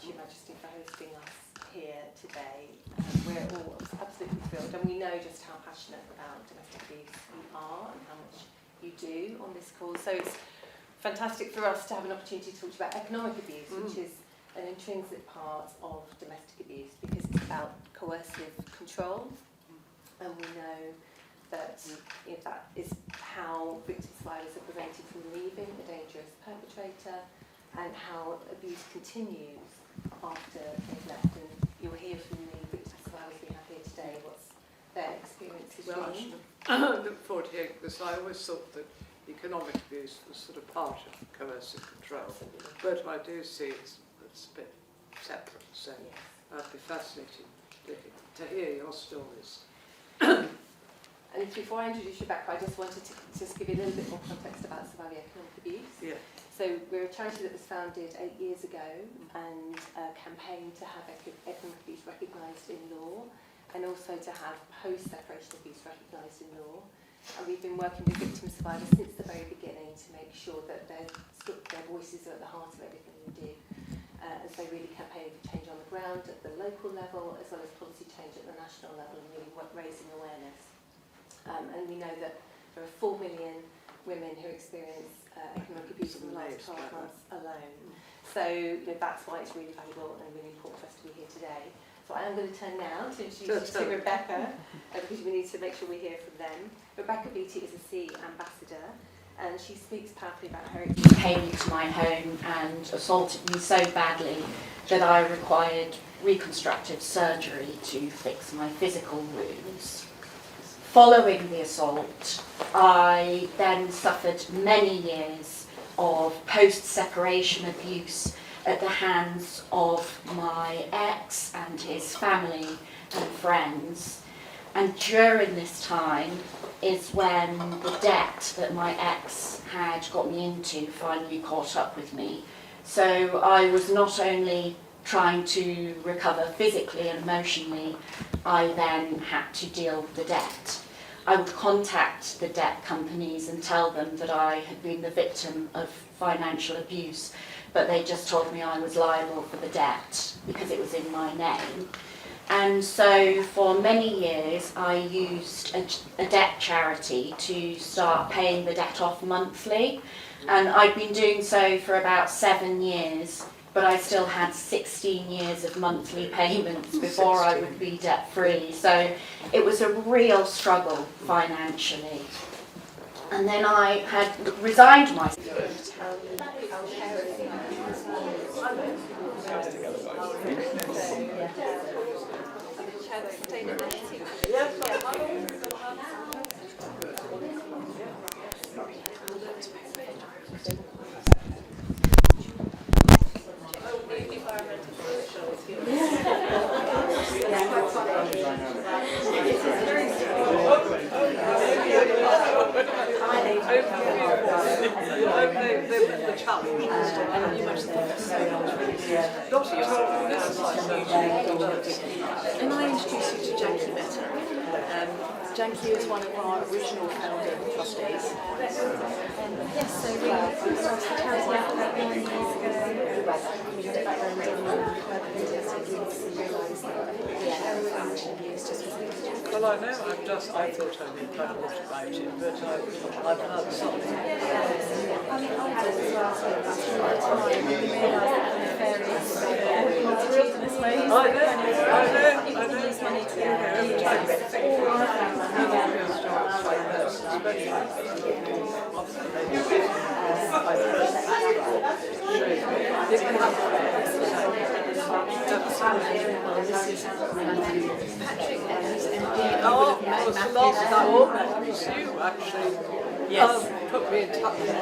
Your Majesty, for hosting us here today. We're all absolutely thrilled, and we know just how passionate about domestic abuse you are and how much you do on this cause. So it's fantastic for us to have an opportunity to talk about economic abuse, which is an intrinsic part of domestic abuse because it's about coercive control, and we know that that is how victim survivors are prevented from leaving a dangerous perpetrator, and how abuse continues after they've left. And you'll hear from the victim survivors we have here today what's their experiences been. I look forward to hearing this. I always thought that economic abuse was sort of part of coercive control, but I do see it's a bit separate, so I'd be fascinated to hear your stories. And before I introduce you back, I just wanted to just give you a little bit more context about Somalia economic abuse. Yeah. So we're a charity that was founded 8 years ago and campaigned to have economic abuse recognised in law, and also to have post-separation abuse recognised in law. And we've been working with victim survivors since the very beginning to make sure that their voices are at the heart of everything we do. As they really campaign for change on the ground at the local level, as well as policy change at the national level, and really raising awareness. And we know that there are 4 million women who experience economic abuse in the last 12 months alone. So that's why it's really valuable and really important for us to be here today. So I am going to turn now to introduce you to Rebecca, because we need to make sure we hear from them. Rebecca Beattie is a sea ambassador, and she speaks powerfully about her. He came into my home and assaulted me so badly that I required reconstructive surgery to fix my physical wounds. Following the assault, I then suffered many years of post-separation abuse at the hands of my ex and his family and friends. And during this time is when the debt that my ex had got me into finally caught up with me. So I was not only trying to recover physically and emotionally, I then had to deal with the debt. I would contact the debt companies and tell them that I had been the victim of financial abuse, but they just told me I was liable for the debt because it was in my name. And so for many years I used a debt charity to start paying the debt off monthly, and I'd been doing so for about 7 years, but I still had 16 years of monthly payments before I would be debt-free. So it was a real struggle financially. And then I had resigned myself. Can I introduce you to Janky Mehta? Janky is one of our original founding trustees. Yes, so we started the charity about 9 years ago. We had a background in fantastic abuse and realised that heroin abuse just wasn't good. Well, I know, I thought I knew quite a lot about it, but I've heard something. I mean, I did as well, so at the time, we realised that the nefarious multitudes in this way. I know. People can use money to Put me in touch with it.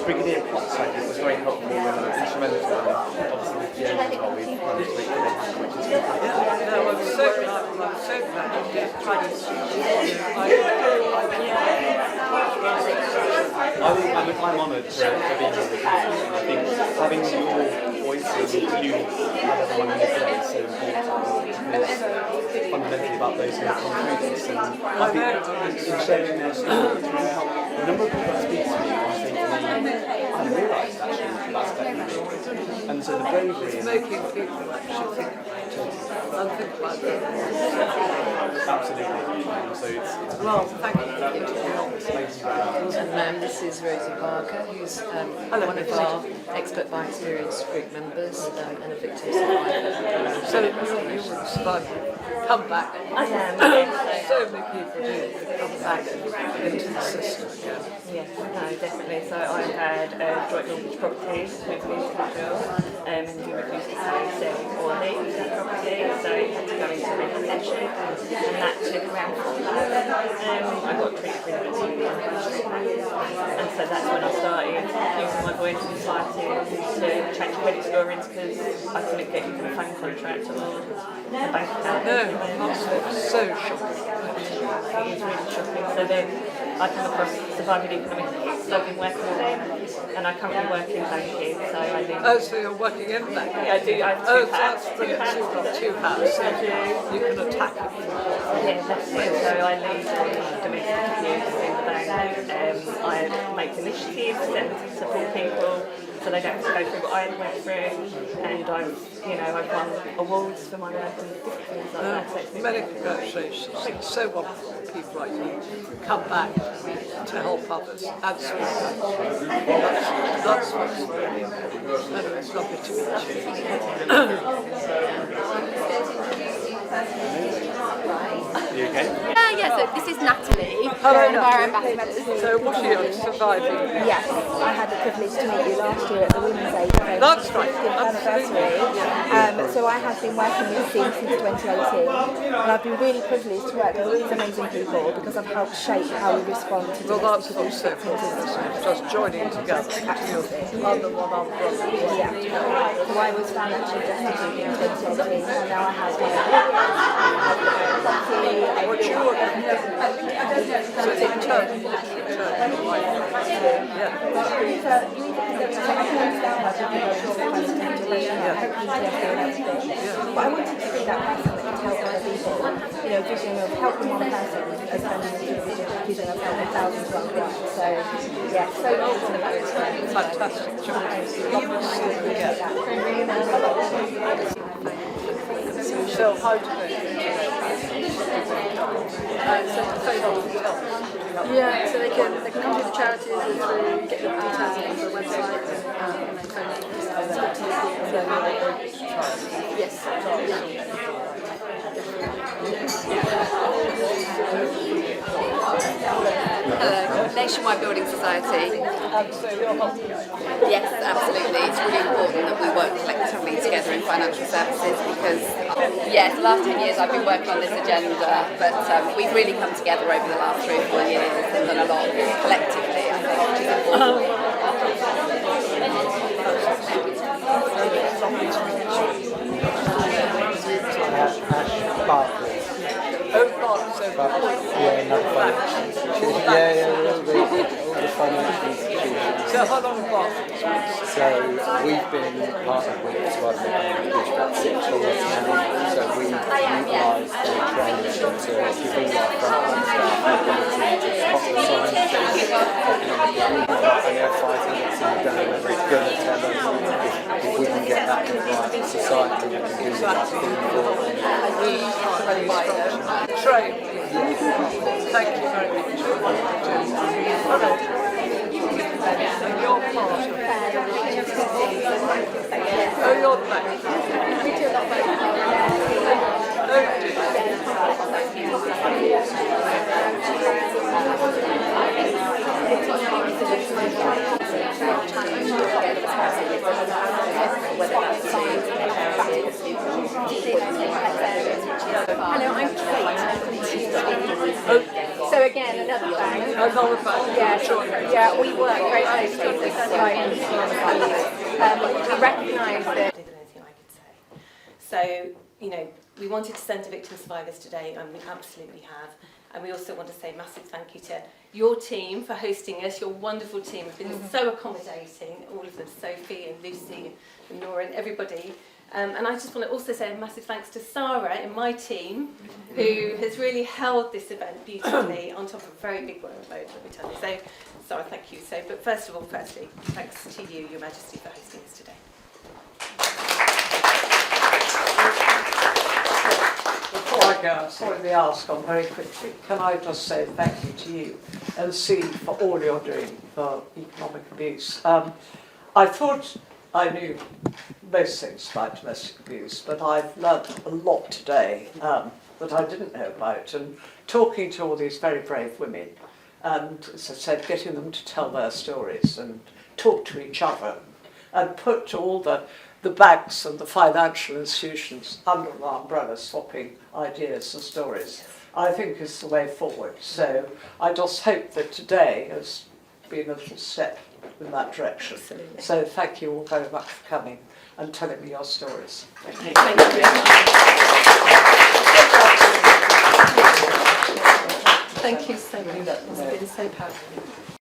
Brigadier Potts, I think, was very helpful and instrumental. Obviously, with the end goal, we've managed to make the connection, which is No, I'm so glad you did. I'm honoured to be here with you. I think having your voice and you have everyone in this day is so important. It's fundamentally about those who have come through this. And I think in sharing their stories, really help. The number of people that speak to me and say to me, I realised actually that's effectively. And so the bravery It's is making people actually think and think about that. absolutely. So it's Well, thank you. thank you very much. And this is Rosie Barker, who's one of our expert by experience group members and a victim survivor. So you would survive. Come back. I am. So many people do come back into the system again. Yes, no, definitely. So I had joint mortgage properties with an individual and we refused to pay, sell or leave that property, so it had to go into repossession and that took around 4 years. I got treated for inability and so that's when I started using my buoyancy society to change credit scorings because I couldn't get into a phone contract or a bank account. No, that's so shocking. It is really shocking. So then I come across Surviving Economic Hits, so I've been working with them and I currently work in banking, so I live. Oh, so you're working in banking? I do, I have Oh, two hats. that's brilliant. So you've got 2 hats. I do. You can attack it. Yeah, that's it. So I lead domestic abuse in the bank. I make initiatives to support people so they don't have to go through what I went through, and I've won awards for my work and different things like that. So it's been Many congratulations. It's so wonderful that people like you come back to help others. Absolutely. That's what's really important. Anyway, it's lovely to meet you. You okay? Yeah, so this is Natalie, Hello, one of our Natalie. ambassadors. So what are you surviving? Yes, I had the privilege to meet you last year at the Women's Aid Day. That's right, 50th absolutely. anniversary. So I have been working with the team since 2018, and I've been really privileged to work with all these amazing people because I've helped shape how we respond to Well, that's domestic also abuse. just joining together under one umbrella. Yeah. So I was financially destitute in 2018, and now I have What you were so it's a turn your life. But I wanted to be that person that could help other people. Vision of helping one person is turning into a vision of helping thousands worldwide. So, yeah, so Fantastic job. Lovely to see you again. So how do Yeah, so they can come to the charities or through get the details on the website and phone. Yes. Hello, Nationwide Building Society. Yes, absolutely. It's really important that we work collectively together in financial services because, yes, the last 10 years I've been working on this agenda, but we've really come together over the last 3 or 4 years and done a lot collectively, I think, which is important. Ash Bartley. Yeah, another financial institution. All the financial institutions. So how long have So we've been partnered with Surviving Economic Abuse about 6 years now. So we utilise their training to give all our frontline staff the ability to spot the signs of economic abuse, and they're fighting it to the day whether it's going to tell us if we can get that in the right society, we can do the right thing for them. Train. Thank you very much. Hello. And you're part of Oh, you're the back. Hello, I'm Kate. So again, another bank. Another bank. Yeah, we work very closely with clients. We recognise that. Anything I could say. So, we wanted to send to victim survivors today, and we absolutely have. And we also want to say a massive thank you to your team for hosting us. Your wonderful team have been so accommodating, all of them, Sophie and Lucy and Nora and everybody. And I just want to also say a massive thanks to Sarah in my team, who has really held this event beautifully on top of a very big workload, let me tell you. So, Sarah, thank you. So, but first of all, firstly, thanks to you, Your Majesty, for hosting us today. Before I go, I'm sorry the ask on very quickly. Can I just say thank you to you and see for all you're doing for economic abuse. I thought I knew most things about domestic abuse, but I've learned a lot today that I didn't know about. And talking to all these very brave women, and as I said, getting them to tell their stories and talk to each other, and put all the banks and the financial institutions under the umbrella, swapping ideas and stories, I think is the way forward. So I just hope that today has been a little step in that direction. Absolutely. So thank you all very much for coming and telling me your stories. Thank you very much. Thank you so much. It's been so powerful.